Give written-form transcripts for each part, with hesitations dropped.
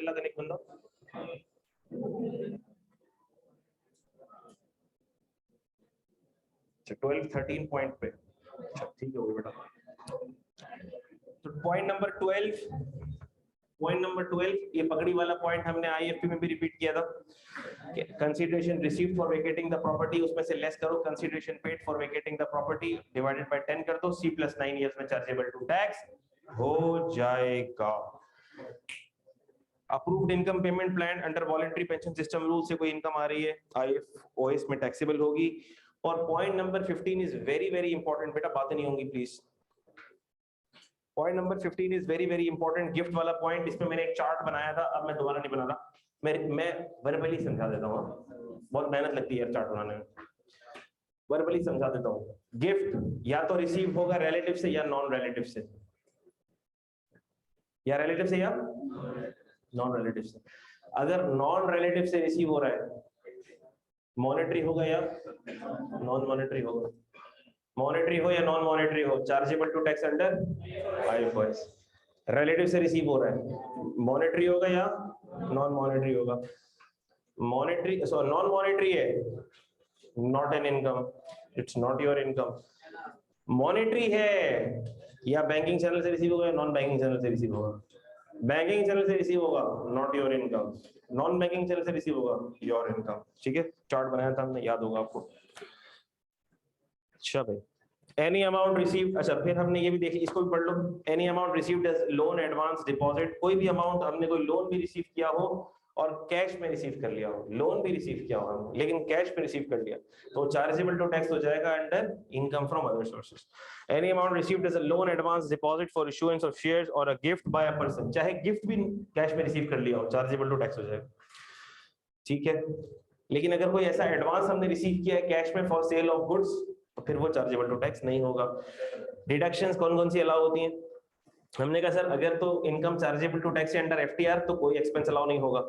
अल्लाह का निक बंदा। अच्छा 12 13 पॉइंट पे, अच्छा ठीक है बेटा। तो पॉइंट नंबर 12, ये पगड़ी वाला पॉइंट हमने आईएफपी में भी रिपीट किया था। Consideration received for vacating the property, उसमें से लेस करो consideration paid for vacating the property divided by 10 कर दो, C + 9 इयर्स में चार्जेबल टू टैक्स हो जाएगा। Approved income payment plan under voluntary pension system rule से कोई इनकम आ रही है IFOS में टैक्सेबल होगी। और point number 15 is very very important बेटा, बातें नहीं होंगी please. Point number 15 is very very important, gift वाला पॉइंट। इसमें मैंने एक चार्ट बनाया था, अब मैं दोबारा नहीं बना रहा, मैं वर्बली समझा देता हूँ, बहुत मेहनत लगती है चार्ट बनाने में, वर्बली समझा देता हूँ। गिफ्ट या तो रिसीव होगा रिलेटिव से या नॉन रिलेटिव से, या रिलेटिव से या नॉन रिलेटिव से। अगर नॉन रिलेटिव से रिसीव हो रहा है, मॉनेटरी होगा या नॉन मॉनेटरी होगा, मॉनेटरी हो या नॉन मॉनेटरी हो, chargeable to tax under IFOS। Relative से रिसीव हो रहा है, मॉनेटरी होगा या नॉन मॉनेटरी होगा। मॉनेटरी सो नॉन मॉनेटरी है, not an income, it's not your income. Monetary है या बैंकिंग चैनल से रिसीव होगा या नॉन बैंकिंग चैनल से रिसीव होगा। बैंकिंग चैनल से रिसीव होगा, not your income. Non banking channel से रिसीव होगा, योर इनकम। ठीक है, चार्ट बनाया था हमने, याद होगा आपको। अच्छा भाई, एनी अमाउंट रिसीव, अच्छा फिर हमने ये भी देखी, इसको भी पढ़ लो। Any amount received as loan, advance, deposit, कोई भी अमाउंट हमने कोई लोन भी रिसीव किया हो और कैश में रिसीव कर लिया हो, लोन भी रिसीव किया हो लेकिन कैश में रिसीव कर लिया, तो चार्जेबल टू टैक्स हो जाएगा under income from other sources. Any amount received as a loan, advance, deposit for issuance of shares और a gift by a person, चाहे गिफ्ट भी कैश में रिसीव कर लिया हो, चार्जेबल टू टैक्स हो जाएगा। ठीक है, लेकिन अगर कोई ऐसा एडवांस हमने रिसीव किया है कैश में फॉर सेल ऑफ गुड्स, तो फिर वो चार्जेबल टू टैक्स नहीं होगा। डिडक्शंस कौन कौन सी अलाउ होती हैं? हमने कहा सर अगर तो income chargeable to tax under FTR तो कोई एक्सपेंस अलाउ नहीं होगा।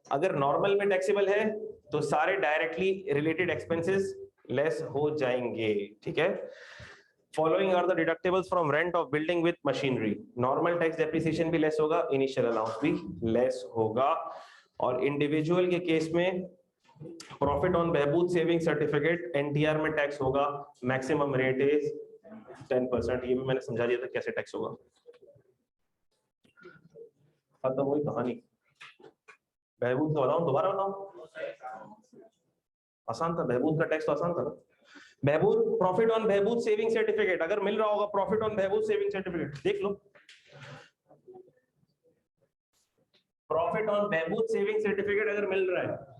अगर नॉर्मल में टैक्सेबल है तो सारे डायरेक्टली रिलेटेड एक्सपेंसेस लेस हो जाएंगे। ठीक है, following are the deductibles from rent of building with machinery. Normal tax depreciation भी लेस होगा, इनिशियल अलाउंस भी लेस होगा। और इंडिविजुअल के केस में profit on Behbood saving certificate NTR में टैक्स होगा, मैक्सिमम रेट इज 10%। ये भी मैंने समझा दिया था कैसे टैक्स होगा। खत्म हुई कहानी। बहबूद का बताऊं, दोबारा बताऊं? आसान था, बहबूद का टैक्स तो आसान था ना। बहबूद, profit on Behbood saving certificate अगर मिल रहा होगा, profit on Behbood saving certificate देख लो, profit on Behbood saving certificate अगर मिल रहा है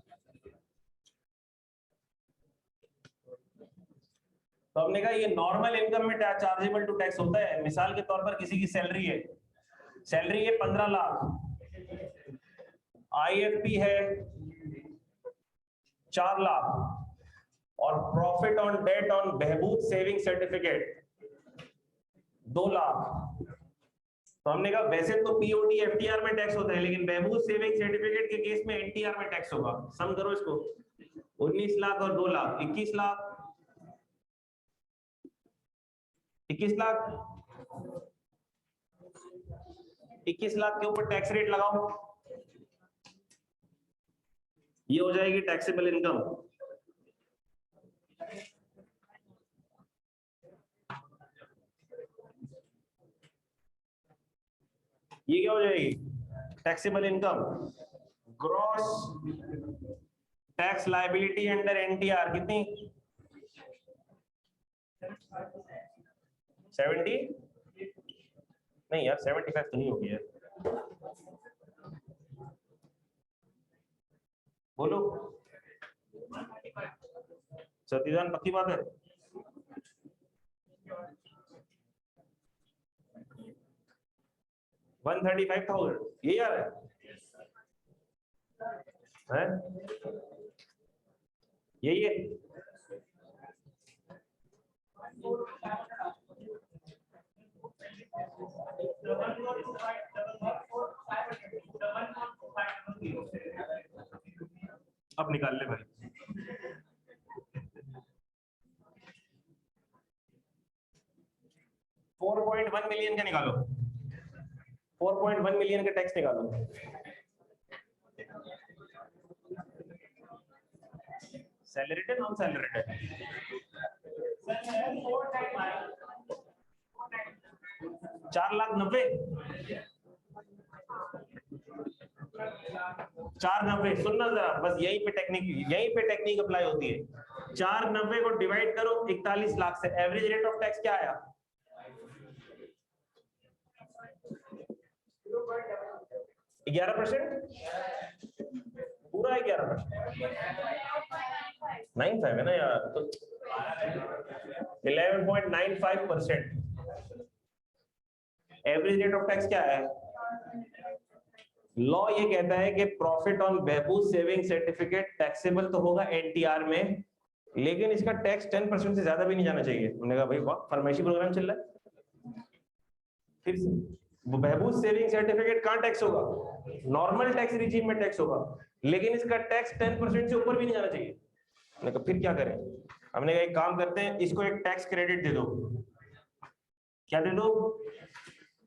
तो हमने कहा ये नॉर्मल इनकम में चार्जेबल टू टैक्स होता है। मिसाल के तौर पर किसी की सैलरी है 15 लाख, IFP है 4 लाख और profit on debt on Behbood saving certificate 2 लाख। तो हमने कहा वैसे तो POT FTR में टैक्स होता है, लेकिन बहबूद सेविंग सर्टिफिकेट के केस में NTR में टैक्स होगा। सम करो इसको, 19 लाख और 2 लाख 21 लाख, 21 लाख, 21 लाख के ऊपर टैक्स रेट लगाओ, ये हो जाएगी टैक्सेबल इनकम। ये क्या हो जाएगी? Taxable income. Gross tax liability under NTR कितनी? 70 नहीं यार, 75 तो नहीं होगी यार, बोलो सतीजान, पक्की बात है? $135,000 ये यार है यही है। अब निकाल ले भाई। 4.1 मिलियन का निकालो, 4.1 मिलियन का टैक्स निकालो। सैलरीड है नॉन सैलरीड है? 4,90,000 490। सुनना जरा, बस यहीं पे टेक्निक अप्लाई होती है। 490 को डिवाइड करो 41 लाख से, एवरेज रेट ऑफ टैक्स क्या आया? 11%, पूरा 11%। 95 है ना यार, तो 11.95%। एवरेज रेट ऑफ टैक्स क्या है? लॉ ये कहता है कि profit on Behbood saving certificate taxable तो होगा एनटीआर में, लेकिन इसका टैक्स 10% से ज्यादा भी नहीं जाना चाहिए। उन्होंने कहा भाई वाह, फरमाइशी प्रोग्राम चल रहा है। फिर से बहबूद सेविंग सर्टिफिकेट कहां टैक्स होगा? नॉर्मल टैक्स रिजीम में टैक्स होगा, लेकिन इसका टैक्स 10% से ऊपर भी नहीं जाना चाहिए। उन्होंने कहा फिर क्या करें? हमने कहा एक काम करते हैं, इसको एक टैक्स क्रेडिट दे दो। क्या दे दो?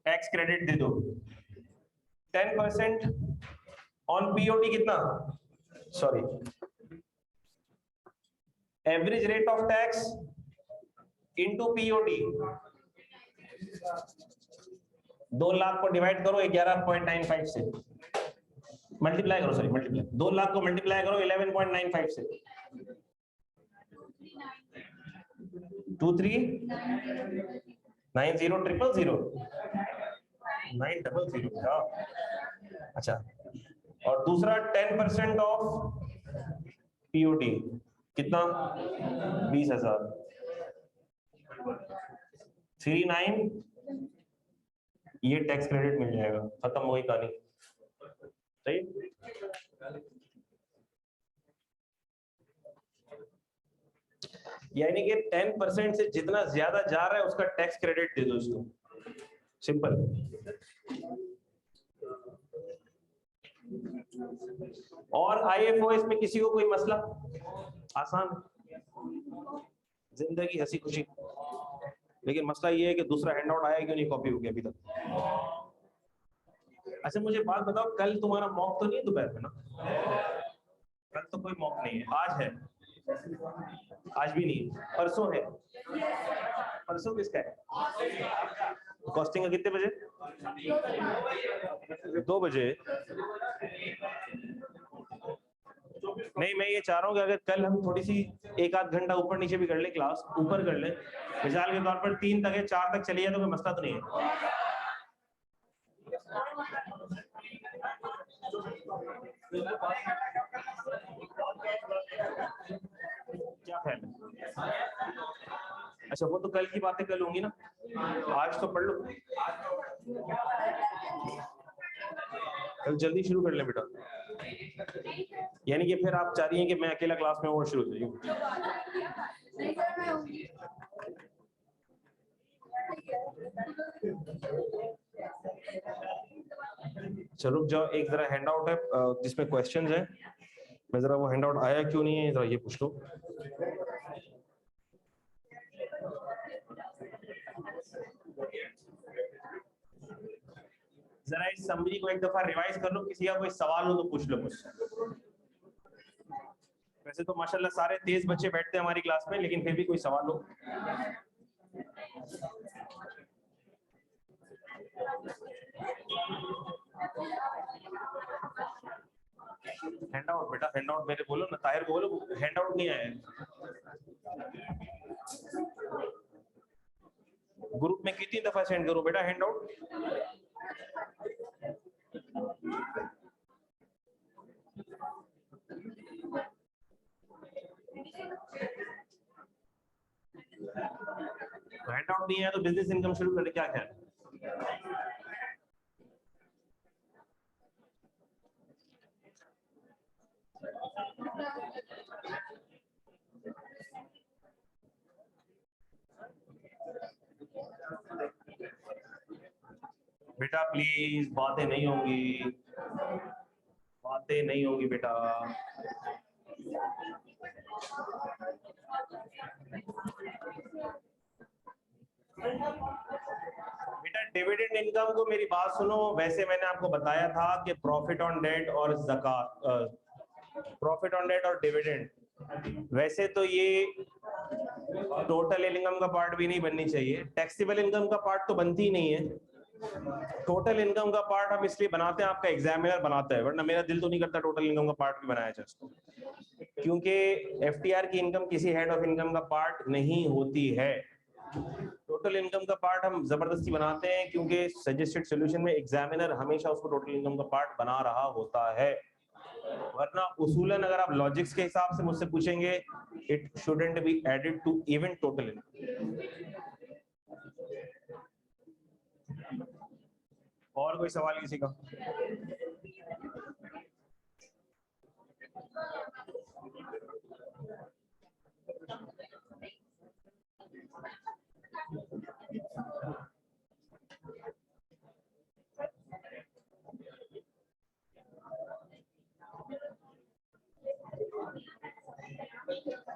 टैक्स क्रेडिट दे दो। 10% ऑन पीओटी कितना? Sorry, average rate of tax into POT. 2 lakh को डिवाइड करो 11.95 से, मल्टीप्लाई करो, सॉरी मल्टीप्लाई, 2 लाख को मल्टीप्लाई करो 11.95 से। 23900000 900। अच्छा, और दूसरा 10% ऑफ पीओटी कितना? 20,000। 39, ये टैक्स क्रेडिट मिल जाएगा, खत्म हो गई कहानी। सही, यानी कि 10% से जितना ज्यादा जा रहा है उसका टैक्स क्रेडिट दे दो इसको, सिंपल। और आईएफओएस में किसी को कोई मसला? आसान, जिंदगी हंसी खुशी। लेकिन मसला ये है कि दूसरा हैंडआउट आया क्यों नहीं कॉपी हो गया अभी तक? अच्छा मुझे बात बताओ, कल तुम्हारा मॉक तो नहीं है दोपहर में ना? कल तो कोई मॉक नहीं है, आज है? आज भी नहीं, परसों है। परसों किसका है? कॉस्टिंग का कितने बजे? 2 बजे। नहीं, मैं ये चाह रहा हूँ कि अगर कल हम थोड़ी सी 1-8 घंटा ऊपर नीचे भी कर ले, क्लास ऊपर कर ले, मिसाल के तौर पर 3 तक या 4 तक चली जाए तो कोई मसला तो नहीं है। क्या ख्याल है? अच्छा, वो तो कल की बातें कल होंगी ना, आज तो पढ़ लो। कल जल्दी शुरू कर ले बेटा। यानी कि फिर आप चाह रही हैं कि मैं अकेला क्लास में और शुरू हो जाऊं? चलो रुक जाओ, एक जरा हैंडआउट है जिसमें क्वेश्चंस हैं, मैं जरा वो हैंडआउट आया क्यों नहीं है जरा ये पूछ लो। जरा इस समरी को एक दफा रिवाइज कर लो, किसी का कोई सवाल हो तो पूछ लो मुझसे। वैसे तो माशाल्लाह सारे तेज बच्चे बैठते हैं हमारी क्लास में, लेकिन फिर भी कोई सवाल हो। हैंडआउट बेटा, हैंडआउट मेरे बोलो ना, ताहिर को बोलो हैंडआउट नहीं आया है। ग्रुप में कितनी दफा सेंड करो बेटा हैंडआउट? हैंडआउट नहीं आया तो बिजनेस इनकम शुरू करने क्या ख्याल? बेटा प्लीज बातें नहीं होंगी, बातें नहीं होंगी बेटा। बेटा डिविडेंड इनकम को मेरी बात सुनो, वैसे मैंने आपको बताया था कि प्रॉफिट ऑन डेट और ज़कात, प्रॉफिट ऑन डेट और डिविडेंड वैसे तो ये टोटल इनकम का पार्ट भी नहीं बननी चाहिए, टैक्सेबल इनकम का पार्ट तो बनती ही नहीं है। टोटल इनकम का पार्ट हम इसलिए बनाते हैं, आपका एग्जामिनर बनाता है, वरना मेरा दिल तो नहीं करता टोटल इनकम का पार्ट भी बनाया जाए उसको, क्योंकि एफटीआर की इनकम किसी हेड ऑफ इनकम का पार्ट नहीं होती है। टोटल इनकम का पार्ट हम जबरदस्ती बनाते हैं क्योंकि सजेस्टेड सॉल्यूशन में एग्जामिनर हमेशा उसको टोटल इनकम का पार्ट बना रहा होता है, वरना उसूलन अगर आप लॉजिक्स के हिसाब से मुझसे पूछेंगे, it shouldn't be added to even total income. और कोई सवाल किसी का?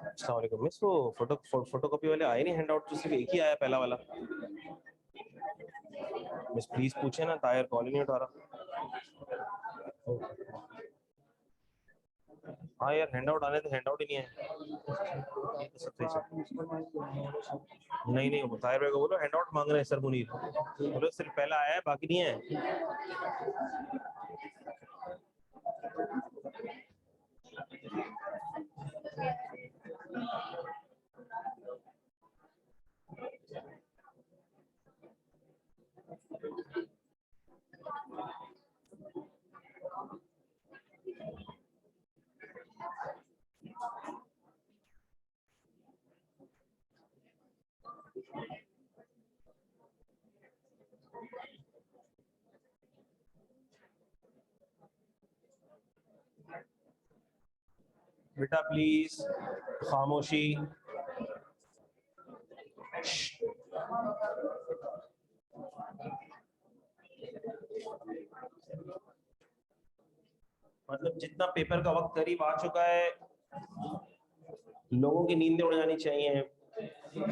अस्सलाम वालेकुम मिस, वो फोटोकॉपी वाले आए नहीं, हैंडआउट तो सिर्फ एक ही आया, पहला वाला। मिस प्लीज पूछे ना, तायर कॉल ही नहीं उठा रहा। हाँ यार, हैंडआउट आने तो हैंडआउट ही नहीं है। नहीं नहीं, वो तायर भाई को बोलो हैंडआउट मांग रहे हैं सर मुनीर, बोलो सिर्फ पहला आया है, बाकी नहीं है। बेटा प्लीज खामोशी। मतलब जितना पेपर का वक्त करीब आ चुका है, लोगों की नींदें उड़ जानी चाहिए,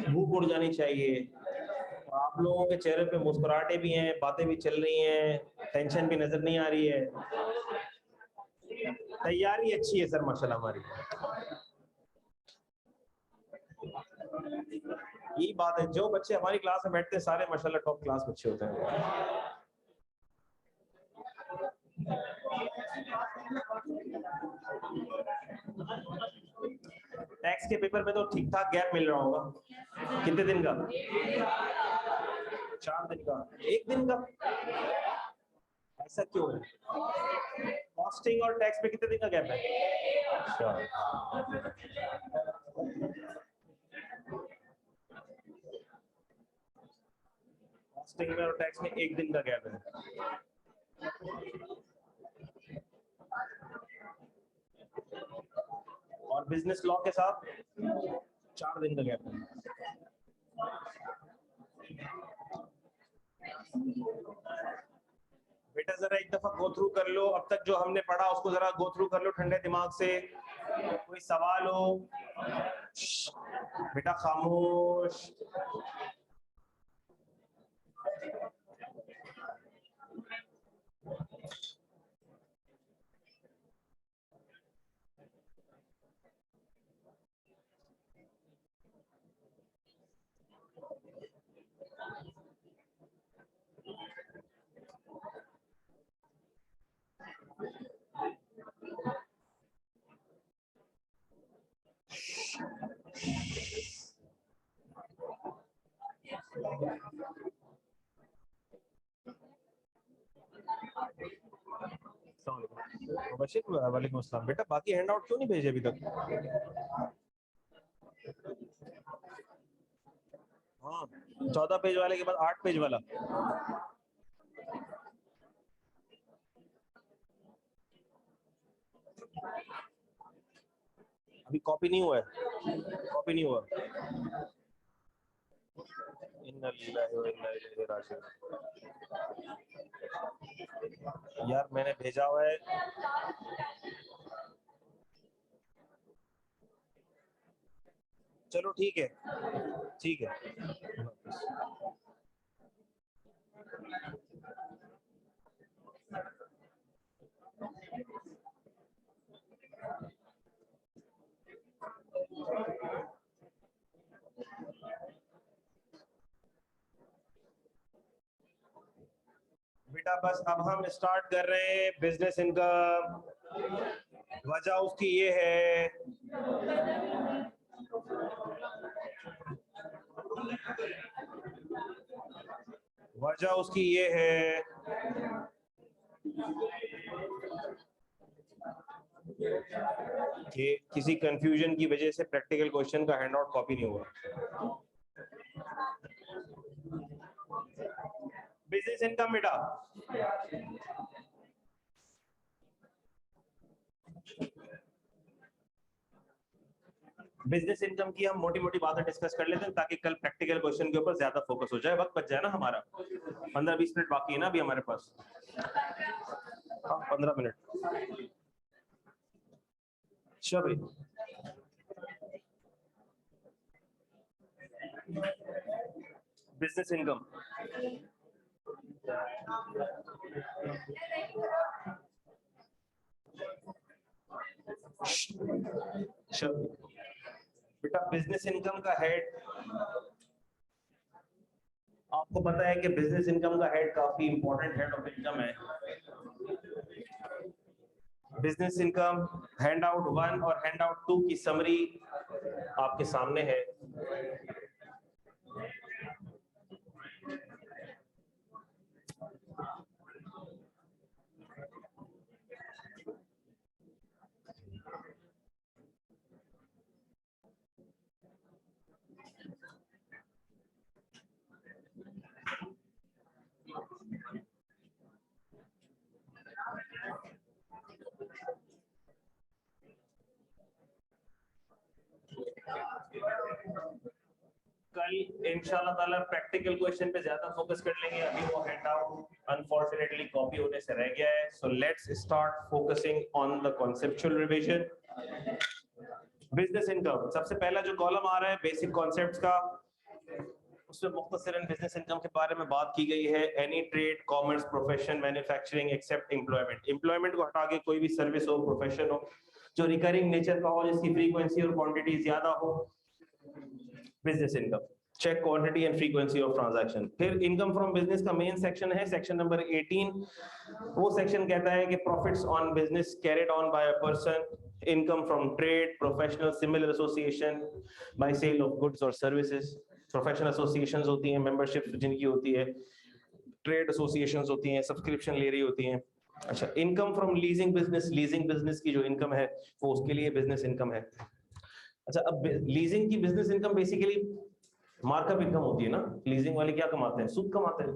भूख उड़ जानी चाहिए, आप लोगों के चेहरे पे मुस्कुराहटें भी हैं, बातें भी चल रही हैं, टेंशन भी नजर नहीं आ रही है, तैयारी अच्छी है सर माशाल्लाह हमारी। यही बात है, जो बच्चे हमारी क्लास में बैठते हैं सारे माशाल्लाह टॉप क्लास बच्चे होते हैं। टैक्स के पेपर में तो ठीक ठाक गैप मिल रहा होगा, कितने दिन का? 4 दिन का, 1 दिन का, ऐसा क्यों है? कॉस्टिंग और टैक्स में कितने दिन का गैप है? अच्छा, कॉस्टिंग में और टैक्स में 1 दिन का गैप है। और बिजनेस लॉ के साथ 4 दिन का गैप है। बेटा जरा एक दफा गो थ्रू कर लो, अब तक जो हमने पढ़ा उसको जरा गो थ्रू कर लो ठंडे दिमाग से। कोई सवाल हो? बेटा खामोश। वालेकुम अस्सलाम। बेटा बाकी हैंडआउट क्यों नहीं भेजे अभी तक? हाँ, 14 पेज वाले के बाद 8 पेज वाला। अभी कॉपी नहीं हुआ है, कॉपी नहीं हुआ। इन्ना लिल्लाहि व इन्ना इलैहि राजिऊन। यार मैंने भेजा हुआ है। चलो ठीक है, ठीक है। बेटा बस अब हम स्टार्ट कर रहे हैं बिजनेस इनकम। वजह उसकी ये है कि किसी कंफ्यूजन की वजह से प्रैक्टिकल क्वेश्चन का हैंड आउट कॉपी नहीं हुआ। बिजनेस इनकम बेटा बिजनेस इनकम की हम मोटी मोटी बातें डिस्कस कर लेते हैं ताकि कल प्रैक्टिकल क्वेश्चन के ऊपर ज्यादा फोकस हो जाए। वक्त बच जाए ना हमारा, 15-20 मिनट बाकी है ना अभी हमारे पास। हाँ 15 मिनट। चलो भाई बिजनेस इनकम बेटा बिजनेस इनकम का हेड, आपको पता है कि बिजनेस इनकम का हेड काफी इंपॉर्टेंट हेड ऑफ इनकम है। बिजनेस इनकम हैंड आउट 1 और हैंड आउट 2 की समरी आपके सामने है। कल इंशाल्लाह ताला प्रैक्टिकल क्वेश्चन पे ज्यादा फोकस कर लेंगे। अभी वो हैंड आउट अनफॉर्चुनेटली कॉपी होने से रह गया है। So let's start focusing on the conceptual revision. Business income सबसे पहला जो कॉलम आ रहा है बेसिक कॉन्सेप्ट्स का, उसमें मुख्तसरन बिजनेस इनकम के बारे में बात की गई है। Any trade, commerce, profession, manufacturing except employment. Employment को हटा के कोई भी सर्विस हो, प्रोफेशन हो जो रिकरिंग नेचर का हो, जिसकी फ्रीक्वेंसी और क्वांटिटी ज्यादा हो, business income. Check quantity and frequency of transaction. फिर इनकम फ्रॉम बिजनेस का मेन सेक्शन है, सेक्शन नंबर 18। वो सेक्शन कहता है कि profits on business carried on by a person, income from trade, professional, similar association by sale of goods और services. Professional associations होती हैं, मेंबरशिप जिनकी होती है, ट्रेड एसोसिएशंस होती हैं, सब्सक्रिप्शन ले रही होती हैं। अच्छा, income from leasing business, leasing business की जो इनकम है वो उसके लिए बिजनेस इनकम है। अच्छा, अब लीजिंग की business income basically markup income होती है ना। लीजिंग वाले क्या कमाते हैं? सूद कमाते हैं।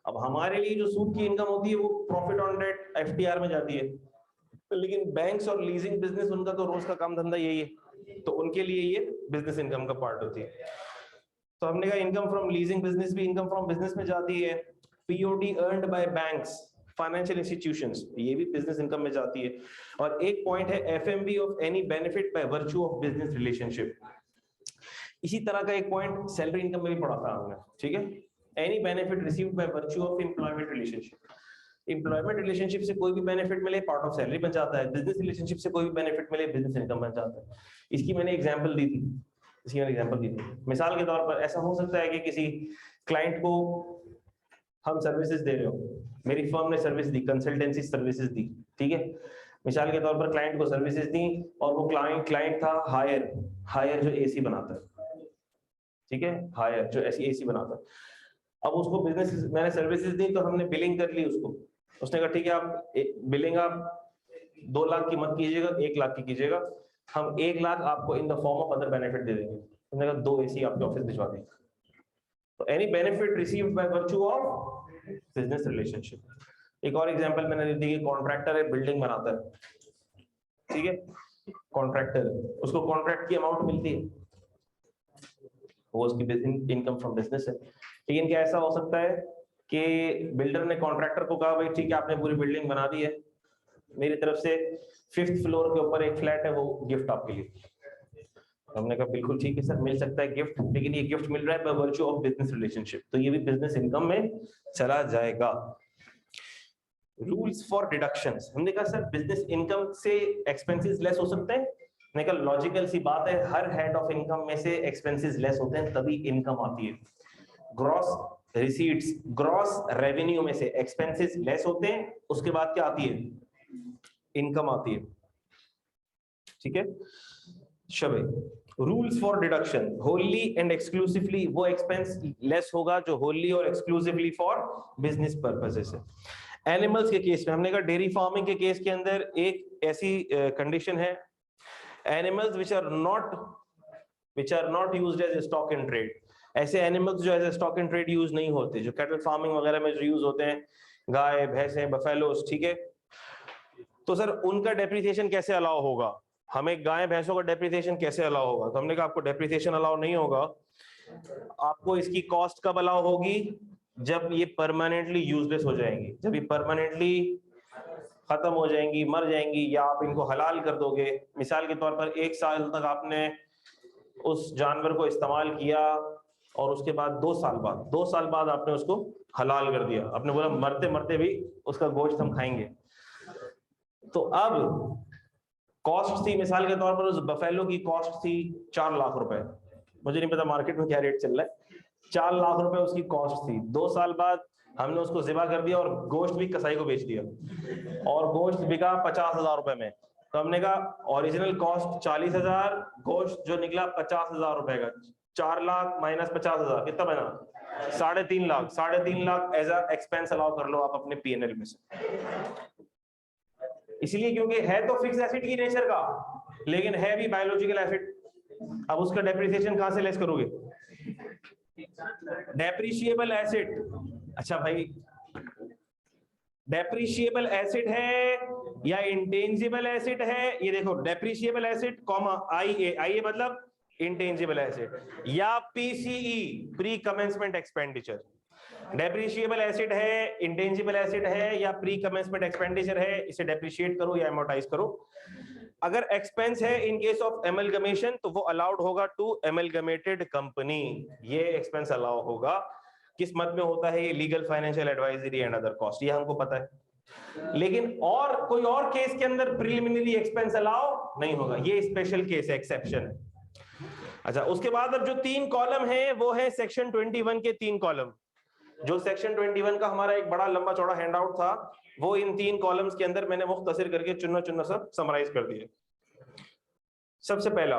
अब हमारे लिए जो सूद की इनकम होती है वो प्रॉफिट ऑन डेट एफडीआर में जाती है, लेकिन बैंक्स और लीजिंग बिजनेस उनका तो रोज का काम धंधा यही है, तो उनके लिए ये बिजनेस इनकम का पार्ट होती है। तो हमने कहा इनकम फ्रॉम लीजिंग बिजनेस भी इनकम फ्रॉम बिजनेस में जाती है। POD earned bye banks, financial institutions, ये भी बिजनेस इनकम में जाती है। और एक पॉइंट है FMV of any benefit by virtue of business relationship. इसी तरह का एक पॉइंट सैलरी इनकम में भी पढ़ा था हमने, ठीक है। Any benefit received by virtue of employment relationship. Employment relationship से कोई भी बेनिफिट मिले पार्ट ऑफ सैलरी बन जाता है। बिजनेस रिलेशनशिप से कोई भी बेनिफिट मिले बिजनेस इनकम बन जाता है। इसकी मैंने एग्जांपल दी थी, मिसाल के तौर पर ऐसा हो सकता है कि किसी क्लाइंट को हम सर्विसेज दे रहे हो, मेरी फर्म ने सर्विस दी, कंसल्टेंसी सर्विसेज दी, ठीक है। मिसाल के तौर पर क्लाइंट को सर्विसेज दी और वो क्लाइंट था हायर जो एसी बनाता है, ठीक है, हायर जो ऐसी एसी बनाता है। अब उसको बिजनेस मैंने सर्विसेज दी तो हमने बिलिंग कर ली उसको। उसने कहा ठीक है आप बिलिंग आप 2 लाख की मत कीजिएगा, 1 लाख की कीजिएगा, हम 1 लाख आपको in the form of other benefit दे देंगे। हमने कहा 2 एसी आपके ऑफिस भिजवा देंगे। तो any benefit received by virtue of business relationship. एक और एग्जांपल मैंने दी, कॉन्ट्रैक्टर है, बिल्डिंग बनाता है, ठीक है, कॉन्ट्रैक्टर, उसको कॉन्ट्रैक्ट की अमाउंट मिलती है, वो उसकी इनकम फ्रॉम बिजनेस है। लेकिन क्या ऐसा हो सकता है कि बिल्डर ने कॉन्ट्रैक्टर को कहा भाई ठीक है आपने पूरी बिल्डिंग बना दी है, मेरी तरफ से 5th फ्लोर के ऊपर एक फ्लैट है, वो गिफ्ट आपके लिए। हमने कहा बिल्कुल ठीक है सर, मिल सकता है गिफ्ट, लेकिन ये गिफ्ट मिल रहा है by virtue of business relationship, तो ये भी बिजनेस इनकम में चला जाएगा। रूल्स फॉर डिडक्शंस, हमने कहा सर बिजनेस इनकम से एक्सपेंसेस लेस हो सकते हैं। मैंने कहा लॉजिकल सी बात है, हर हेड ऑफ इनकम में से एक्सपेंसेस लेस होते हैं तभी इनकम आती है। ग्रॉस रिसीट्स ग्रॉस रेवेन्यू में से एक्सपेंसेस लेस होते हैं, उसके बाद क्या आती है? इनकम आती है। ठीक है शबे, rules for deduction, wholly and exclusively वो एक्सपेंस लेस होगा जो होली और एक्सक्लूसिवली फॉर बिजनेस पर्पसेस है। एनिमल्स के केस में हमने कहा, डेयरी फार्मिंग के केस के अंदर एक ऐसी कंडीशन है, animals which are not used as stock in trade, ऐसे एनिमल्स जो as stock in trade use नहीं होते, जो कैटल फार्मिंग वगैरह में जो यूज होते हैं, गाय भैंसे बफेलोस, ठीक है, तो सर उनका डेप्रिसिएशन कैसे अलाउ होगा? हमें गाय भैंसों का डेप्रिसिएशन कैसे अलाउ होगा? तो हमने कहा आपको डेप्रिसिएशन अलाउ नहीं होगा, आपको इसकी कॉस्ट कब अलाउ होगी? जब ये परमानेंटली यूजलेस हो जाएंगी, जब ये परमानेंटली खत्म हो जाएंगी, मर जाएंगी, या आप इनको हलाल कर दोगे। मिसाल के तौर पर 1 साल तक आपने उस जानवर को इस्तेमाल किया और उसके बाद 2 साल बाद आपने उसको हलाल कर दिया, आपने बोला मरते मरते भी उसका गोश्त हम खाएंगे। तो अब कॉस्ट थी, मिसाल के तौर पर उस बफेलो की कॉस्ट थी 4 लाख रुपए, मुझे नहीं पता मार्केट में क्या रेट चल रहा है, 4 लाख रुपए उसकी कॉस्ट थी। 2 साल बाद हमने उसको ज़िबा कर दिया और गोश्त भी कसाई को बेच दिया, और गोश्त बिका 50,000 रुपए में। तो हमने कहा ओरिजिनल कॉस्ट 40,000, गोश्त जो निकला 50,000 रुपए का, 4 लाख माइनस 50,000 कितना बना? 3.5 lakh. 3.5 lakh as a expense allow कर लो आप अपने पीएनएल में से, इसलिए क्योंकि है तो फिक्स एसेट की नेचर का, लेकिन है भी बायोलॉजिकल एसेट। अब उसका डेप्रिसिएशन कहां से लेस करोगे? Depreciable asset. अच्छा भाई, डेप्रिशिएबल एसेट है या इंटेंजिबल एसेट है? ये देखो, डेप्रिशिएबल एसेट कॉमा आईए मतलब इंटेंजिबल एसेट, या PCE pre commencement expenditure. Depreciable asset है, इंटेंजिबल एसेट है, या प्री कमेंसमेंट एक्सपेंडिचर है, इसे डेप्रिशिएट करो या एमोर्टाइज करो। अगर एक्सपेंस है इन केस ऑफ एमलगमेशन तो वो अलाउड होगा टू एमलगमेटेड कंपनी, ये एक्सपेंस अलाउ होगा। किस मद में होता है ये? Legal, financial advisory and other cost, ये हमको पता है। लेकिन और कोई और केस के अंदर प्रिलिमिनरी एक्सपेंस अलाउ नहीं होगा, ये स्पेशल केस है, एक्सेप्शन है। अच्छा, उसके बाद अब जो 3 कॉलम है वो है सेक्शन 21 के 3 कॉलम। जो सेक्शन 21 का हमारा एक बड़ा लंबा चौड़ा हैंडआउट था, वो इन 3 कॉलम्स के अंदर मैंने मुख्तसर करके चुन्ना सब समराइज कर दिए। सबसे पहला,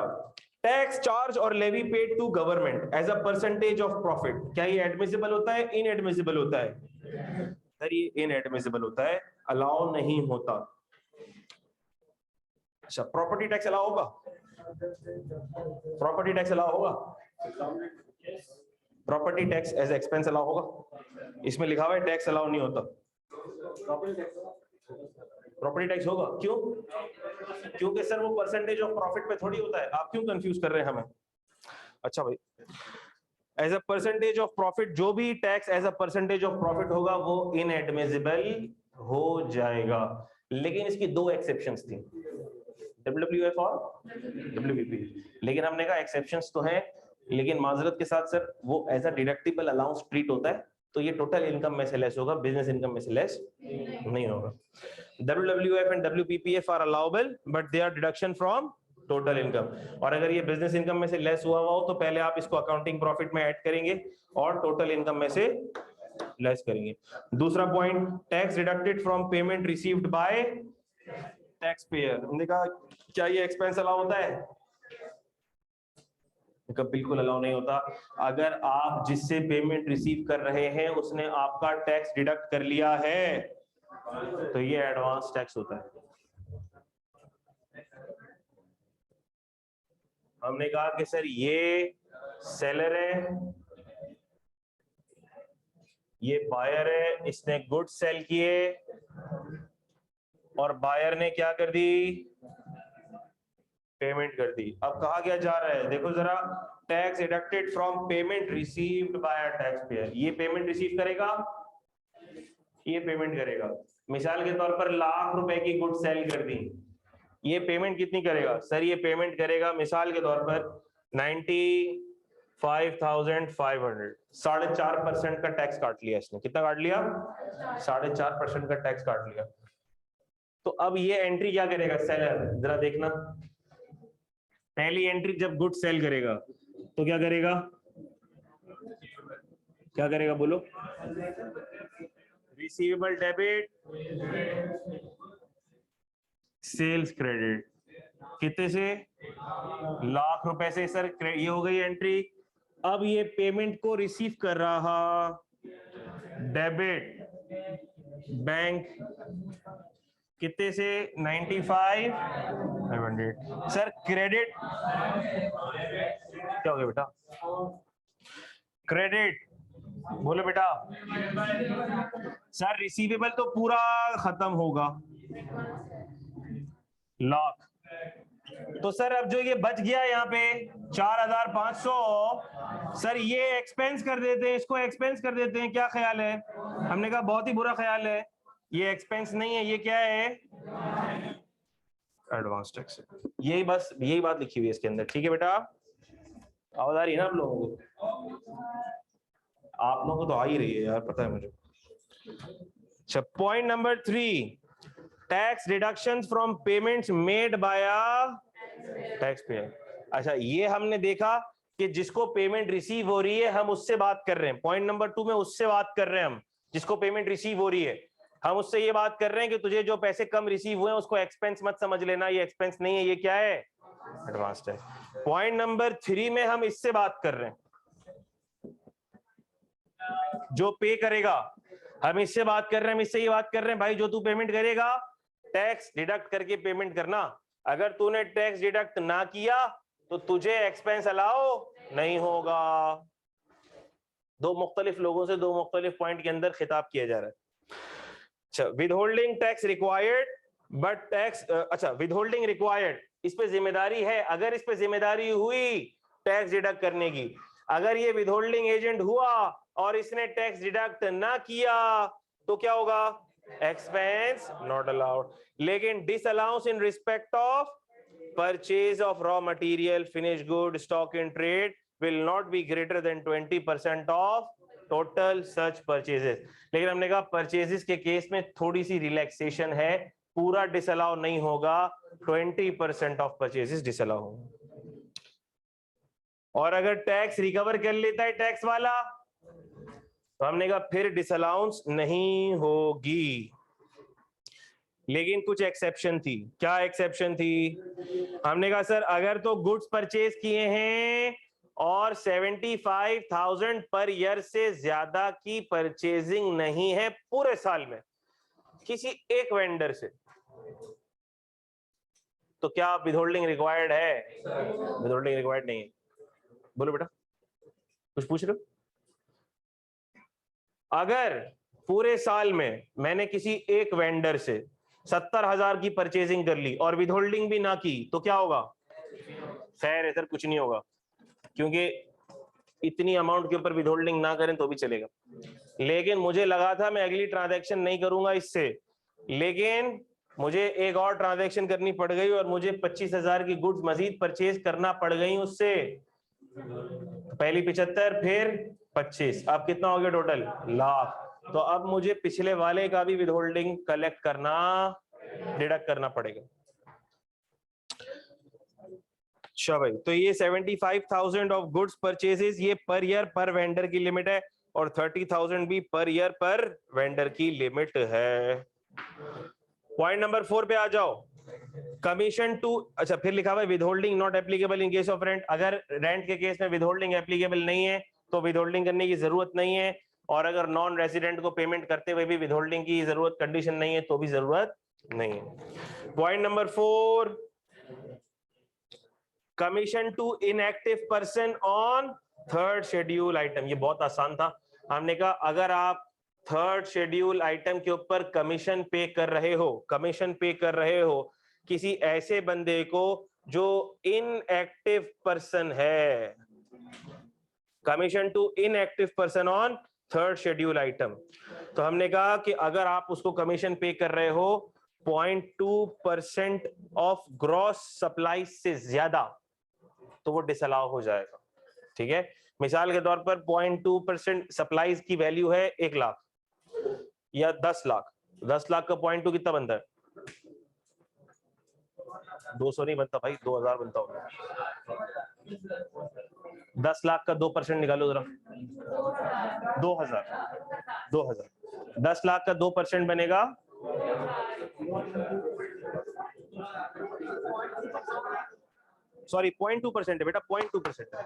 टैक्स चार्ज और levy paid to government as a percentage of profit, क्या ये एडमिसिबल होता है, इनएडमिसिबल होता है? सर ये इनएडमिसिबल होता है, अलाउ नहीं होता। अच्छा, प्रॉपर्टी टैक्स अलाउ होगा? प्रॉपर्टी टैक्स अलाउ होगा? Property tax as expense allow होगा? इसमें लिखा हुआ है टैक्स अलाउ नहीं होता। प्रॉपर्टी टैक्स होगा, क्यों? क्योंकि सर वो परसेंटेज ऑफ प्रॉफिट पे थोड़ी होता है, आप क्यों कंफ्यूज कर रहे हैं हमें? अच्छा भाई, as a percentage of profit, जो भी tax as a percentage of profit होगा वो इनएडमिसिबल हो जाएगा, लेकिन इसकी 2 एक्सेप्शंस थी, डब्ल्यूडब्ल्यूएफ और डब्ल्यूबीपी। लेकिन हमने कहा एक्सेप्शंस तो हैं, लेकिन माजरत के साथ सर वो as a deductible allowance treat होता है, तो ये टोटल इनकम में से लेस होगा, बिजनेस इनकम में से लेस नहीं होगा। WWF and WPPF are allowable but they are deduction from total income, और अगर ये बिजनेस इनकम में से लेस हुआ हो तो पहले आप इसको अकाउंटिंग प्रॉफिट में ऐड करेंगे और टोटल इनकम में से लेस करेंगे। दूसरा point, tax deducted from payment received by tax payer. हमने कहा क्या ये एक्सपेंस अलाउ होता है? बिल्कुल अलाउ नहीं होता। अगर आप जिससे पेमेंट रिसीव कर रहे हैं उसने आपका टैक्स डिडक्ट कर लिया है तो ये एडवांस टैक्स होता है। हमने कहा कि सर ये सेलर है, ये बायर है, इसने गुड सेल किए और बायर ने क्या कर दी? पेमेंट कर दी। अब कहा क्या जा रहा है, देखो जरा, tax deducted from payment received by a tax payer. ये पेमेंट रिसीव करेगा, ये पेमेंट करेगा। मिसाल के तौर पर ₹1,00,000 की गुड सेल कर दी, ये पेमेंट कितनी करेगा? सर ये पेमेंट करेगा मिसाल के तौर पर 95,500, 4.5% का टैक्स काट लिया इसने। कितना काट लिया? 4.5% का टैक्स काट लिया। तो अब ये एंट्री क्या करेगा सेलर? जरा देखना, पहली एंट्री जब गुड सेल करेगा तो क्या करेगा? क्या करेगा बोलो? रिसीवेबल डेबिट, सेल्स क्रेडिट, कितने से? लाख रुपए से सर। ये हो गई एंट्री। अब ये पेमेंट को रिसीव कर रहा, डेबिट बैंक, कितने से? 95 500। सर क्रेडिट क्या हो गया बेटा? क्रेडिट बोलो बेटा। सर रिसीवेबल तो पूरा खत्म होगा, लाख। तो सर अब जो ये बच गया यहाँ पे 4500, सर ये एक्सपेंस कर देते हैं, इसको एक्सपेंस कर देते हैं। क्या ख्याल है? हमने कहा बहुत ही बुरा ख्याल है, ये एक्सपेंस नहीं है, ये क्या है? Advance tax. यही बस यही बात लिखी हुई है इसके अंदर। ठीक है बेटा, आवाज आ रही है ना आप लोगों को? आप लोगों को तो आ ही रही है यार, पता है मुझे। अच्छा, point number 3, tax deduction from payments made by tax payer. अच्छा, ये हमने देखा कि जिसको पेमेंट रिसीव हो रही है हम उससे बात कर रहे हैं। पॉइंट नंबर 2 में उससे बात कर रहे हैं हम, जिसको पेमेंट रिसीव हो रही है हम उससे ये बात कर रहे हैं कि तुझे जो पैसे कम रिसीव हुए हैं उसको एक्सपेंस मत समझ लेना, ये एक्सपेंस नहीं है, ये क्या है? Advance tax. पॉइंट नंबर 3 में हम इससे बात कर रहे हैं, जो पे करेगा, हम इससे बात कर रहे हैं, हम इससे ये बात कर रहे हैं भाई जो तू पेमेंट करेगा टैक्स डिडक्ट करके पेमेंट करना। अगर तूने टैक्स डिडक्ट ना किया तो तुझे एक्सपेंस अलाउ नहीं होगा। दो मुख्तलिफ लोगों से दो मुख्तलिफ पॉइंट के अंदर खिताब किया जा रहा है। अच्छा, withholding tax required but tax, अच्छा विदहोल्डिंग रिक्वायर्ड, इस पे जिम्मेदारी है, अगर इस पे जिम्मेदारी हुई टैक्स डिडक्ट करने की। अगर ये विदहोल्डिंग एजेंट हुआ और इसने टैक्स डिडक्ट ना किया तो क्या होगा? Expense not allowed. लेकिन disallowance in respect of purchase of raw material, finish good, stock in trade will not be greater than 20% of total such purchases। लेकिन हमने कहा परचेजेस के केस में थोड़ी सी रिलैक्सेशन है, पूरा डिसअलाउ नहीं होगा, 20% ऑफ परचेजेस डिसअलाउ होंगे। और अगर टैक्स रिकवर कर लेता है टैक्स वाला तो हमने कहा फिर डिसअलाउंस नहीं होगी। लेकिन कुछ एक्सेप्शन थी। क्या एक्सेप्शन थी? हमने कहा सर अगर तो गुड्स परचेज किए हैं और 75,000 पर ईयर से ज्यादा की परचेजिंग नहीं है पूरे साल में किसी एक वेंडर से, तो क्या विदहोल्डिंग रिक्वायर्ड है? विदहोल्डिंग रिक्वायर्ड नहीं है। बोलो बेटा, कुछ पूछ रहे हो? अगर पूरे साल में मैंने किसी एक वेंडर से 70,000 की परचेजिंग कर ली और विदहोल्डिंग भी ना की तो क्या होगा? खैर है सर, कुछ नहीं होगा, क्योंकि इतनी अमाउंट के ऊपर विदहोल्डिंग ना करें तो भी चलेगा। लेकिन मुझे लगा था मैं अगली ट्रांजैक्शन नहीं करूंगा इससे, लेकिन मुझे एक और ट्रांजैक्शन करनी पड़ गई और मुझे 25,000 की गुड्स मजीद परचेज करना पड़ गई उससे। पहली 75 फिर 25, अब कितना हो गया टोटल? लाख। तो अब मुझे पिछले वाले का भी विदहोल्डिंग कलेक्ट करना, डिडक्ट करना पड़ेगा। अच्छा भाई, तो ये 75,000 ऑफ गुड्स परचेजेस ये पर ईयर पर वेंडर की लिमिट है और 30,000 भी पर ईयर पर वेंडर की लिमिट है। पॉइंट नंबर 4 पे आ जाओ, कमीशन टू। अच्छा, फिर लिखा हुआ है withholding not applicable in case of rent. अगर रेंट के केस में विदहोल्डिंग एप्लीकेबल नहीं है तो विदहोल्डिंग करने की जरूरत नहीं है, और अगर नॉन रेजिडेंट को पेमेंट करते हुए भी विदहोल्डिंग की जरूरत कंडीशन नहीं है तो भी जरूरत नहीं है। Point number 4, commission to inactive person on third schedule item. ये बहुत आसान था। हमने कहा अगर आप थर्ड शेड्यूल आइटम के ऊपर कमीशन पे कर रहे हो, कमीशन पे कर रहे हो किसी ऐसे बंदे को जो इनएक्टिव पर्सन है, commission to inactive person on third schedule item, तो हमने कहा कि अगर आप उसको कमीशन पे कर रहे हो 0.2% ऑफ ग्रॉस सप्लाई से ज्यादा तो वो डिसअलाउ हो जाएगा। ठीक है, मिसाल के तौर पर 0.2% सप्लाईज की वैल्यू है 1 लाख या 10 लाख। 10 लाख का 0.2 कितना बनता है? 200 नहीं बनता भाई, 2000 बनता होगा। 10 लाख का 2% निकालो जरा, 2000 10 लाख का 2% बनेगा 0.2% है बेटा, 0.2% है,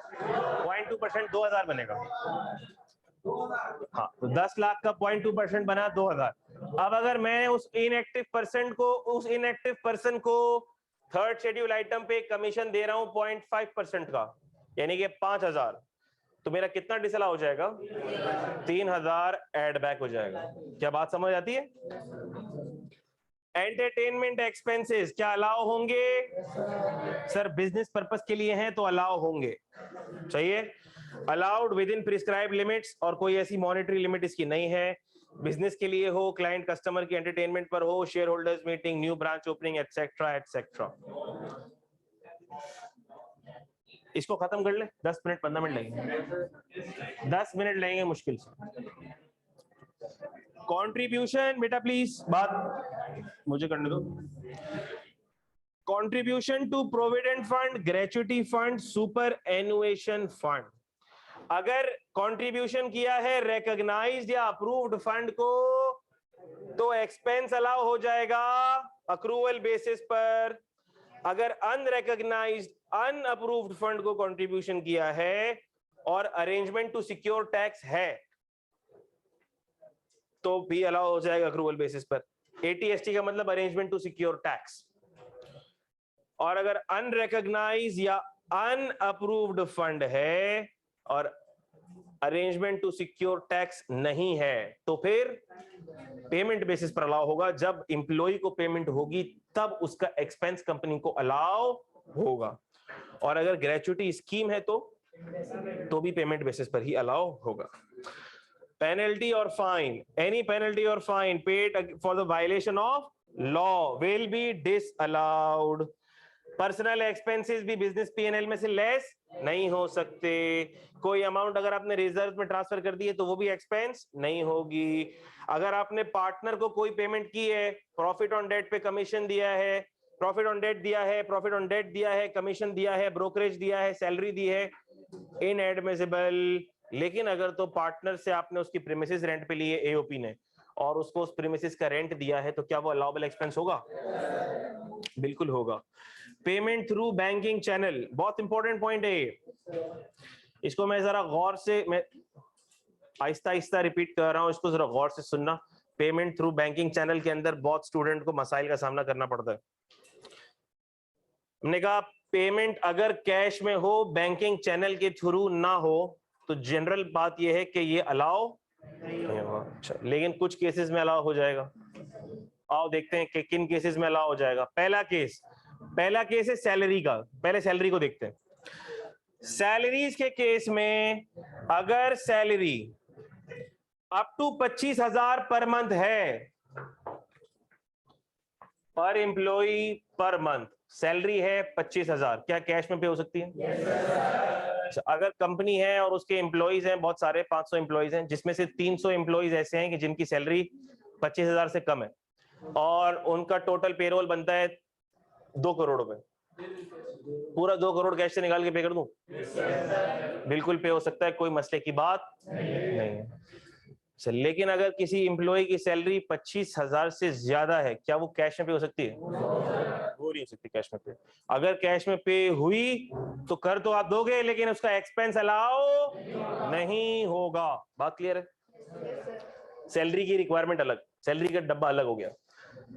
0.2% 2000 बनेगा। हाँ, तो 10 लाख का 0.2% बना 2000। अब अगर मैं उस इनएक्टिव पर्सन को थर्ड शेड्यूल आइटम पे कमीशन दे रहा हूं 0.5% का, यानी कि 5000, तो मेरा कितना डिसअलाउ हो जाएगा? 3000 एड बैक हो जाएगा। क्या बात समझ आती है? एंटरटेनमेंट एक्सपेंसेस क्या अलाउ होंगे? सर बिजनेस पर्पस के लिए हैं तो अलाउ होंगे, चाहिए allowed with in prescribe limits, और कोई ऐसी मॉनेटरी लिमिट इसकी नहीं है। बिजनेस के लिए हो, क्लाइंट कस्टमर की एंटरटेनमेंट पर हो, share holders meeting, new branch opening etcetera etcetera. इसको खत्म कर ले, 10 मिनट 15 मिनट लगेंगे, 10 मिनट लगेंगे मुश्किल से। कंट्रीब्यूशन बेटा प्लीज बात मुझे करने दो। Contribution to provident fund, gratuity fund, superannuation fund. अगर कंट्रीब्यूशन किया है रिकॉग्नाइज्ड या अप्रूव्ड फंड को तो एक्सपेंस अलाउ हो जाएगा अक्रूवल बेसिस पर। अगर अनरिकॉग्नाइज्ड अनअप्रूव्ड फंड को कंट्रीब्यूशन किया है और अरेंजमेंट टू सिक्योर टैक्स है तो भी अलाउ हो जाएगा अक्रूवल बेसिस पर। ATST का मतलब अरेंजमेंट टू सिक्योर टैक्स। और अगर अनरिकॉग्नाइज्ड या अनअप्रूव्ड फंड है और अरेंजमेंट टू सिक्योर टैक्स नहीं है तो फिर पेमेंट बेसिस पर अलाउ होगा। जब एम्प्लॉय को पेमेंट होगी तब उसका एक्सपेंस कंपनी को अलाउ होगा। और अगर ग्रेच्युटी स्कीम है तो भी पेमेंट बेसिस पर ही अलाउ होगा। पेनल्टी और फाइन, एनी पेनल्टी और fine paid for the violation of law will be disallowed. Personal expenses भी बिजनेस P&L में से लेस नहीं हो सकते। कोई अमाउंट अगर आपने रिजर्व में ट्रांसफर कर दी है तो वो भी एक्सपेंस नहीं होगी। अगर आपने पार्टनर को कोई पेमेंट की है, प्रॉफिट ऑन डेट पे कमीशन दिया है, प्रॉफिट ऑन डेट दिया है, कमीशन दिया है, ब्रोकरेज दिया है, सैलरी दी है, इनएडमिसिबल। लेकिन अगर तो पार्टनर से आपने उसकी प्रीमिसेस रेंट पे लिए AOP ने और उसको उस प्रीमिसेस का रेंट दिया है तो क्या वो अलाउबल एक्सपेंस होगा? बिल्कुल होगा। पेमेंट थ्रू बैंकिंग चैनल, बहुत इंपॉर्टेंट पॉइंट है ये, इसको मैं जरा गौर से, मैं आहिस्ता आहिस्ता रिपीट कर रहा हूं, इसको जरा गौर से सुनना। पेमेंट थ्रू बैंकिंग चैनल के अंदर बहुत स्टूडेंट को मसाइल का सामना करना पड़ता है। हमने कहा पेमेंट अगर कैश में हो, बैंकिंग चैनल के थ्रू ना हो तो जनरल बात यह है कि ये अलाउ नहीं होगा। अच्छा, लेकिन कुछ केसेस में अलाउ हो जाएगा। आओ देखते हैं कि किन केसेस में अलाउ हो जाएगा। पहला केस है सैलरी का। पहले सैलरी को देखते हैं। सैलरीज के केस में अगर salary up to 25,000 per month है, पर एम्प्लॉई पर मंथ सैलरी है 25,000, क्या कैश में पे हो सकती है? yes, अगर कंपनी है और उसके एम्प्लॉइज हैं बहुत सारे, 500 एम्प्लॉइज हैं, जिसमें से 300 एम्प्लॉइज ऐसे हैं कि जिनकी सैलरी 25,000 से कम है और उनका टोटल पेरोल बनता है 2 करोड़ रुपए, पूरा 2 करोड़ कैश से निकाल के पे कर दूं? बिल्कुल पे हो सकता है, कोई मसले की बात नहीं है। लेकिन अगर किसी एम्प्लॉय की सैलरी 25,000 से ज्यादा है, क्या वो कैश में पे हो सकती है? हो नहीं सकती कैश में पे। अगर कैश में पे हुई तो कर तो आप दोगे, लेकिन उसका एक्सपेंस अलाउ नहीं होगा। बात क्लियर है? सैलरी की रिक्वायरमेंट अलग, सैलरी का डब्बा अलग हो गया।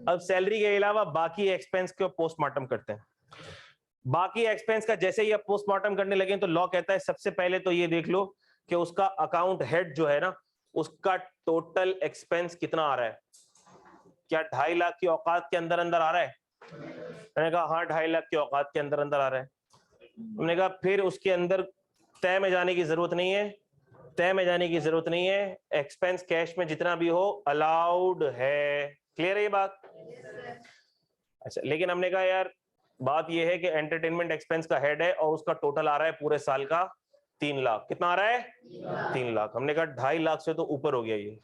अब सैलरी के अलावा बाकी एक्सपेंस को पोस्टमार्टम करते हैं। बाकी एक्सपेंस का जैसे ही आप पोस्टमार्टम करने लगे तो लॉ कहता है सबसे पहले तो ये देख लो कि उसका अकाउंट हेड जो है ना, उसका टोटल एक्सपेंस कितना आ रहा है। क्या 2.5 लाख की औकात के अंदर अंदर आ रहा है? मैंने कहा हाँ 2.5 लाख की औकात के अंदर अंदर आ रहा है। हमने कहा फिर उसके अंदर तय में जाने की जरूरत नहीं है, तय में जाने की जरूरत नहीं है, एक्सपेंस कैश में जितना भी हो अलाउड है। क्लियर है ये बात? अच्छा, लेकिन हमने कहा यार बात यह है कि एंटरटेनमेंट एक्सपेंस का हेड है और उसका टोटल आ रहा है पूरे साल का 3 लाख। कितना आ रहा है? 3 लाख। हमने कहा 2.5 लाख से तो ऊपर हो गया ये।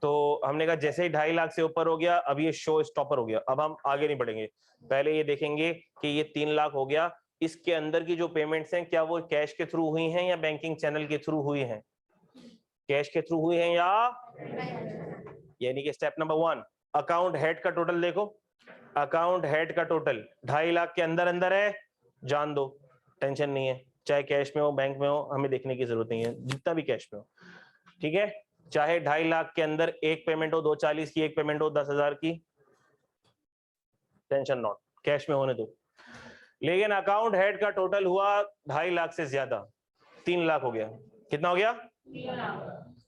तो हमने कहा जैसे ही 2.5 लाख से ऊपर हो गया, अब ये शो स्टॉपर हो गया। अब हम आगे नहीं बढ़ेंगे, पहले ये देखेंगे कि ये 3 लाख हो गया इसके अंदर की जो पेमेंट्स हैं क्या वो कैश के थ्रू हुई हैं या बैंकिंग चैनल के थ्रू हुई हैं? कैश के थ्रू हुई हैं या, यानी कि स्टेप नंबर 1, अकाउंट हेड का टोटल देखो। अकाउंट हेड का टोटल 2.5 लाख के अंदर अंदर है, जान दो, टेंशन नहीं है, चाहे कैश में हो बैंक में हो, हमें देखने की जरूरत नहीं है, जितना भी कैश में हो, ठीक है। चाहे 2.5 लाख के अंदर एक पेमेंट हो 240 की, एक पेमेंट हो 10,000 की, टेंशन नॉट, कैश में होने दो। लेकिन अकाउंट हेड का टोटल हुआ 2.5 लाख से ज्यादा, 3 लाख हो गया। कितना हो गया?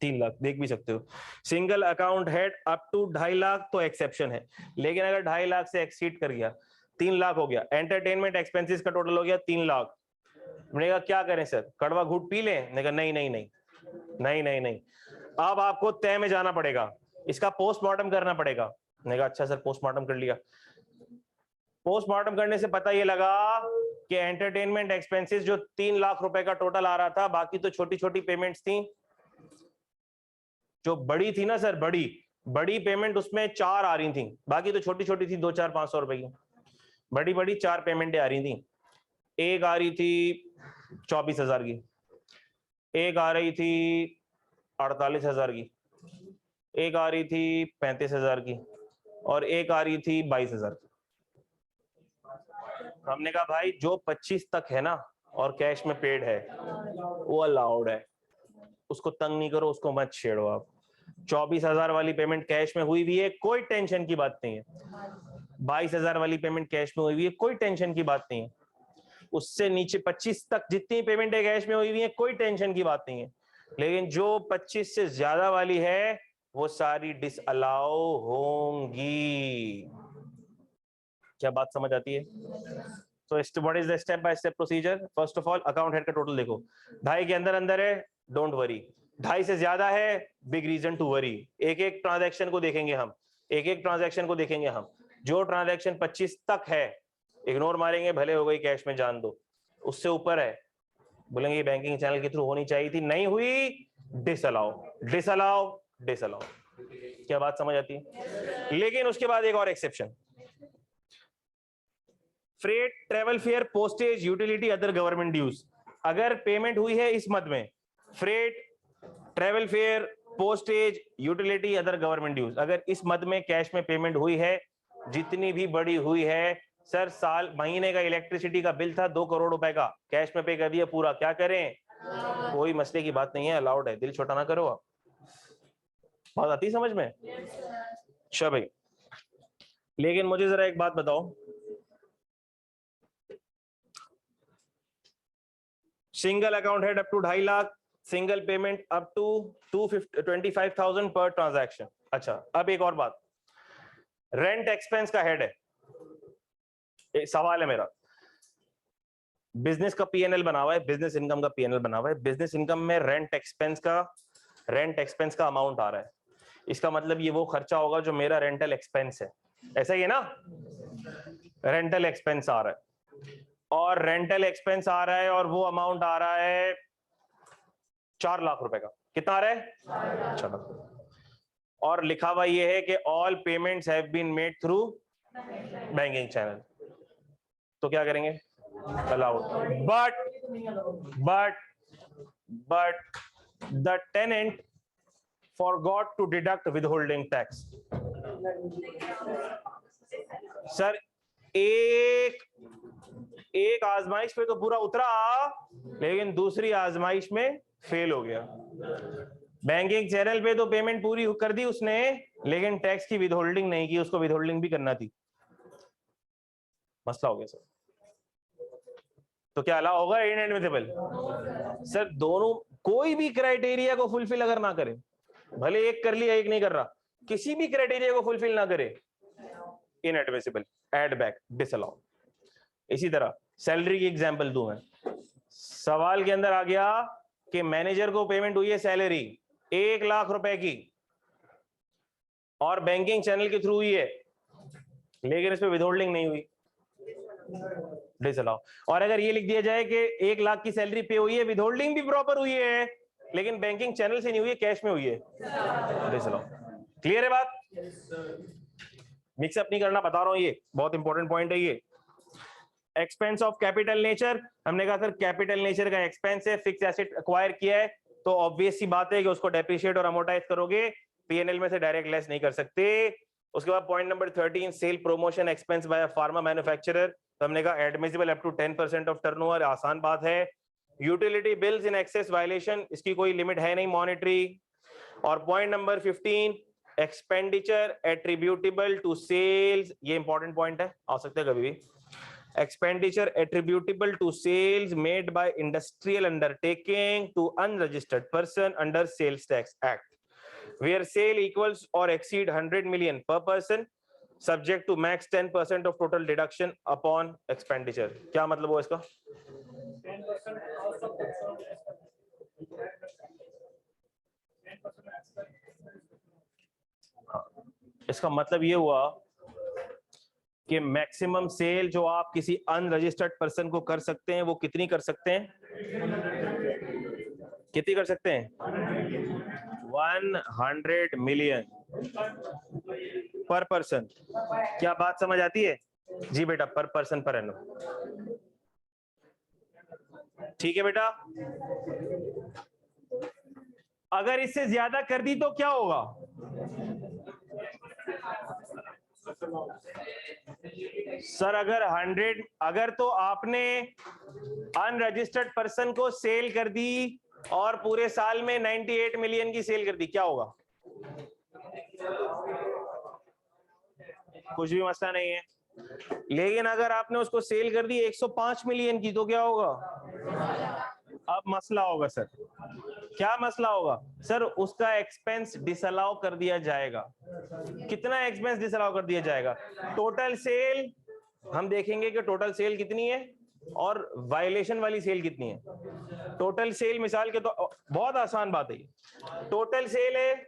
3 लाख, देख भी सकते हो। Single account head up to 2.5 lakh तो एक्सेप्शन है, लेकिन अगर 2.5 लाख से एक्सीड कर गया, 3 लाख हो गया। एंटरटेनमेंट एक्सपेंसेस का टोटल हो गया 3 लाख। मैंने कहा क्या करें सर, कड़वा घूट पी लें? मैंने कहा नहीं नहीं नहीं नहीं नहीं नहीं, अब आपको तय में जाना पड़ेगा, इसका पोस्टमार्टम करना पड़ेगा। मैंने कहा अच्छा सर, पोस्टमार्टम कर लिया। पोस्टमार्टम करने से पता ये लगा कि एंटरटेनमेंट एक्सपेंसेस जो 3 लाख रुपए का टोटल आ रहा था, बाकी तो छोटी छोटी पेमेंट्स थी। जो बड़ी थी ना सर, बड़ी पेमेंट उसमें 4 आ रही थी, बाकी तो छोटी छोटी थी, 2, 4, 500 रुपए की। बड़ी बड़ी 4 पेमेंटें आ रही थी। एक आ रही थी 24,000 की, एक आ रही थी 48,000 की, एक आ रही थी 35,000 की, और एक आ रही थी 22,000 की। हमने कहा भाई जो 25 तक है ना और कैश में पेड है वो अलाउड है, उसको तंग नहीं करो, उसको मत छेड़ो आप। 24,000 वाली पेमेंट कैश में हुई भी है, कोई टेंशन की बात नहीं है। 22,000 वाली पेमेंट कैश में हुई हुई है, कोई टेंशन की बात नहीं है। उससे नीचे 25 तक जितनी पेमेंटें कैश में हुई हुई है, कोई टेंशन की बात नहीं है। लेकिन जो 25 से ज्यादा वाली है वो सारी डिसअलाउ होंगी। क्या बात समझ आती है? तो what is the step by step procedure? First of all account head का टोटल देखो, 2.5 के अंदर अंदर है, डोंट वरी। 2.5 से ज्यादा है, बिग रीजन टू वरी। एक एक ट्रांजैक्शन को देखेंगे हम, एक एक ट्रांजैक्शन को देखेंगे हम। जो ट्रांजैक्शन 25 तक है इग्नोर मारेंगे, भले हो गई कैश में, जान दो। उससे ऊपर है बोलेंगे बैंकिंग चैनल के थ्रू होनी चाहिए थी, नहीं हुई, डिसअलाउ डिसअलाउ डिसअलाउ। क्या बात समझ आती है? लेकिन उसके बाद एक और exception, freight, travel fare, postage, utility, other government dues. अगर पेमेंट हुई है इस मद में, freight, travel fare, postage, utility, other government dues, अगर इस मद में कैश में पेमेंट हुई है, जितनी भी बड़ी हुई है, सर साल महीने का इलेक्ट्रिसिटी का बिल था 2 करोड़ रुपए का, कैश में पे कर दिया पूरा, क्या करें? कोई मसले की बात नहीं है, अलाउड है, दिल छोटा ना करो आप। बात आती समझ में? अच्छा भाई, लेकिन मुझे जरा एक बात बताओ, single account head up to 2.5 lakh, single payment up to 25,000 पर ट्रांजैक्शन। अच्छा, अब एक और बात, रेंट एक्सपेंस का हेड है। एक सवाल है मेरा, बिजनेस का पीएनएल बना हुआ है, बिजनेस इनकम का पीएनएल बना हुआ है, बिजनेस इनकम में रेंट एक्सपेंस का अमाउंट आ रहा है, इसका मतलब ये वो खर्चा होगा जो मेरा रेंटल एक्सपेंस है, ऐसा ही है ना? रेंटल एक्सपेंस आ रहा है, और रेंटल एक्सपेंस आ रहा है और वो अमाउंट आ रहा है 4 लाख रुपए का। कितना आ रहा है? 4 लाख। और लिखा हुआ ये है कि all payments have been made through banking channel, तो क्या करेंगे? Allowed. But the tenant forgot to deduct withholding tax. Sir एक आजमाइश पे तो पूरा उतरा, लेकिन दूसरी आजमाइश में फेल हो गया। बैंकिंग चैनल पे तो पेमेंट पूरी कर दी उसने, लेकिन टैक्स की विदहोल्डिंग नहीं की, उसको विदहोल्डिंग भी करना थी, मसला हो गया सर। तो क्या अलाउ होगा इनएडमिसिबल? सर दोनों, कोई भी क्राइटेरिया को फुलफिल अगर ना करे, भले एक कर लिया एक नहीं कर रहा, किसी भी क्राइटेरिया को फुलफिल ना करे, इनएडमिसिबल, एड बैक, डिसअलाउ। इसी तरह सैलरी की एग्जांपल दूं मैं, सवाल के अंदर आ गया कि मैनेजर को पेमेंट हुई है सैलरी 1 लाख रुपए की और बैंकिंग चैनल के थ्रू हुई है, लेकिन इस पे विदहोल्डिंग नहीं हुई, डिसअलाउ। और अगर ये लिख दिया जाए कि 1 लाख की सैलरी पे हुई है, विदहोल्डिंग भी प्रॉपर हुई है, लेकिन बैंकिंग चैनल से नहीं हुई है, कैश में हुई है, डिसअलाउ। क्लियर है बात? मिक्सअप नहीं करना, बता रहा हूं, ये बहुत इंपॉर्टेंट पॉइंट है ये। एक्सपेंस ऑफ कैपिटल नेचर, हमने कहा सर कैपिटल नेचर का एक्सपेंस है, फिक्स एसेट एक्वायर किया है तो ऑब्वियस सी बात है कि उसको डेप्रिशिएट और अमोर्टाइज करोगे, पीएनएल में से डायरेक्ट लेस नहीं कर सकते। उसके बाद point number 13 sale promotion expense by pharma manufacturer, तो हमने कहा admissible up to 10% of turnover, आसान बात है। Utility bills in excess violation, इसकी कोई लिमिट है नहीं मॉनेटरी। और point number 15 expenditure attributable to sales, ये इंपॉर्टेंट पॉइंट है, आ सकता है कभी भी। Expenditure attributable to sales made by industrial undertaking to unregistered person under sales tax act, where sale equals or exceed 100 million per person, subject to max 10% of total deduction upon expenditure। क्या मतलब हुआ इसका? 10% इसका मतलब ये हुआ कि maximum cell जो आप किसी अनरजिस्टर्ड पर्सन को कर सकते हैं वो कितनी कर सकते हैं? कितनी कर सकते हैं? 100 मिलियन पर पर्सन। क्या बात समझ आती है? जी बेटा, पर पर्सन पर एनम। ठीक है बेटा, अगर इससे ज्यादा कर दी तो क्या होगा? सर अगर तो आपने अनरजिस्टर्ड पर्सन को सेल कर दी और पूरे साल में 98 मिलियन की सेल कर दी, क्या होगा? कुछ भी मसला नहीं है। लेकिन अगर आपने उसको सेल कर दी 105 मिलियन की तो क्या होगा? अब मसला होगा सर। क्या मसला होगा? सर उसका एक्सपेंस डिसअलाउ कर दिया जाएगा। कितना एक्सपेंस डिसअलाउ कर दिया जाएगा? टोटल सेल हम देखेंगे कि टोटल सेल कितनी है और वायलेशन वाली सेल कितनी है। टोटल सेल मिसाल के तो बहुत आसान बात है, टोटल सेल है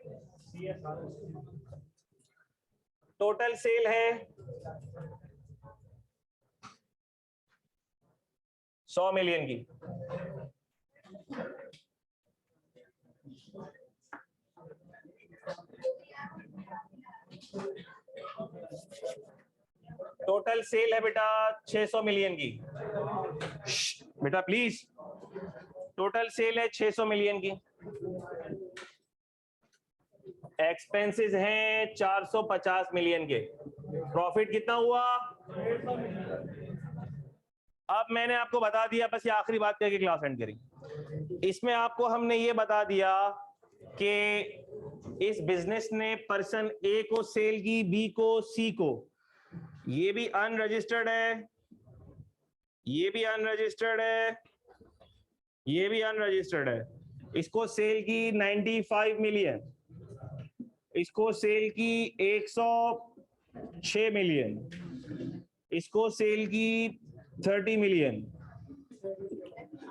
100 मिलियन की, टोटल सेल है बेटा 600 मिलियन की। बेटा प्लीज, टोटल सेल है 600 मिलियन की, एक्सपेंसेस हैं 450 मिलियन के, प्रॉफिट कितना हुआ? अब मैंने आपको बता दिया, बस ये आखिरी बात करके क्लास एंड करेंगे। इसमें आपको हमने ये बता दिया कि इस बिजनेस ने पर्सन ए को सेल की, बी को, सी को, ये भी अनरजिस्टर्ड है, ये भी अनरजिस्टर्ड है, ये भी अनरजिस्टर्ड है, इसको सेल की 95 मिलियन, इसको सेल की 106 मिलियन, इसको सेल की 30 मिलियन।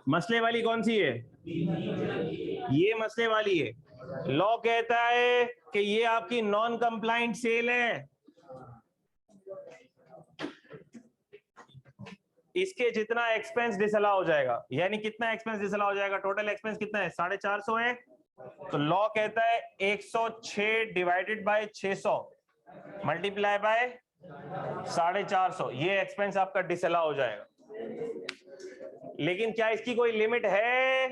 मसले वाली कौन सी है? ये मसले वाली है। लॉ कहता है कि ये आपकी नॉन कंप्लाइंट सेल है, इसके जितना एक्सपेंस डिसअलाउ हो जाएगा, यानी कितना एक्सपेंस डिसअलाउ हो जाएगा? टोटल एक्सपेंस कितना है? 450 है, तो लॉ कहता है 106 डिवाइडेड बाय 600 मल्टीप्लाई बाय 450, ये एक्सपेंस आपका डिसअलाउ हो जाएगा। लेकिन क्या इसकी कोई लिमिट है?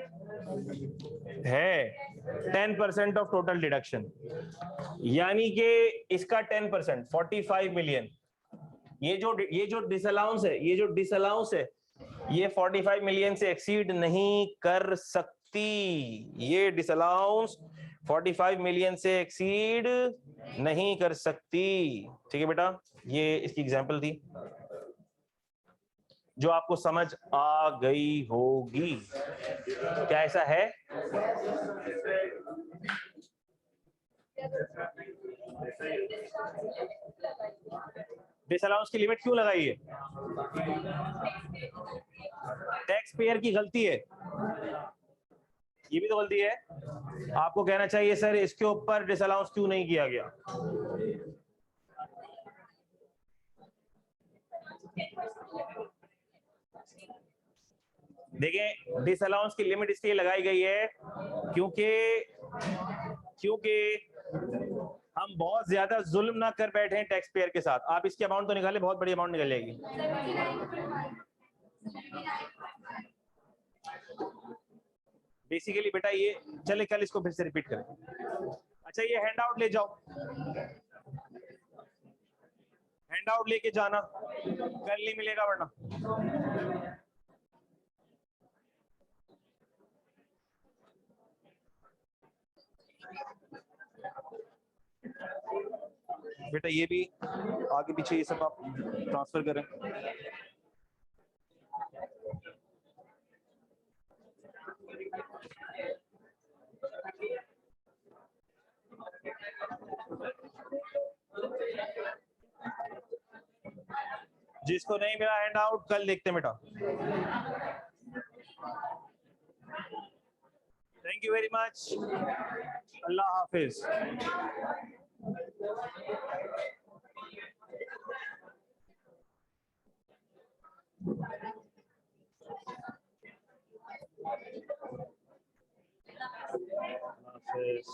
10% ऑफ टोटल डिडक्शन, यानी कि इसका 10% 45 मिलियन, ये जो डिसअलाउंस है, ये जो डिसअलाउंस है, ये 45 मिलियन से एक्सीड नहीं कर सकती। ये डिसअलाउंस 45 मिलियन से एक्सीड नहीं कर सकती। ठीक है बेटा, ये इसकी एग्जांपल थी जो आपको समझ आ गई होगी। क्या ऐसा है? डिसअलाउंस की लिमिट क्यों लगाई है? टैक्स पेयर की गलती है, ये भी तो गलती है। आपको कहना चाहिए सर इसके ऊपर डिसअलाउंस क्यों नहीं किया गया। देखिए, डिसअलाउंस की लिमिट इसलिए लगाई गई है क्योंकि हम बहुत ज्यादा जुल्म ना कर बैठे हैं टैक्स पेयर के साथ। आप इसकी अमाउंट तो निकाले, बहुत बड़ी अमाउंट निकल जाएगी। बेसिकली बेटा ये चले कल इसको फिर से रिपीट करें। अच्छा ये हैंड आउट ले जाओ, हैंड आउट लेके जाना, कल नहीं मिलेगा वरना। बेटा ये भी आगे पीछे ये सब आप ट्रांसफर करें। जिसको नहीं मिला हैंड आउट कल देखते बेटा। Thank you very much, Allah Hafiz. Hafiz.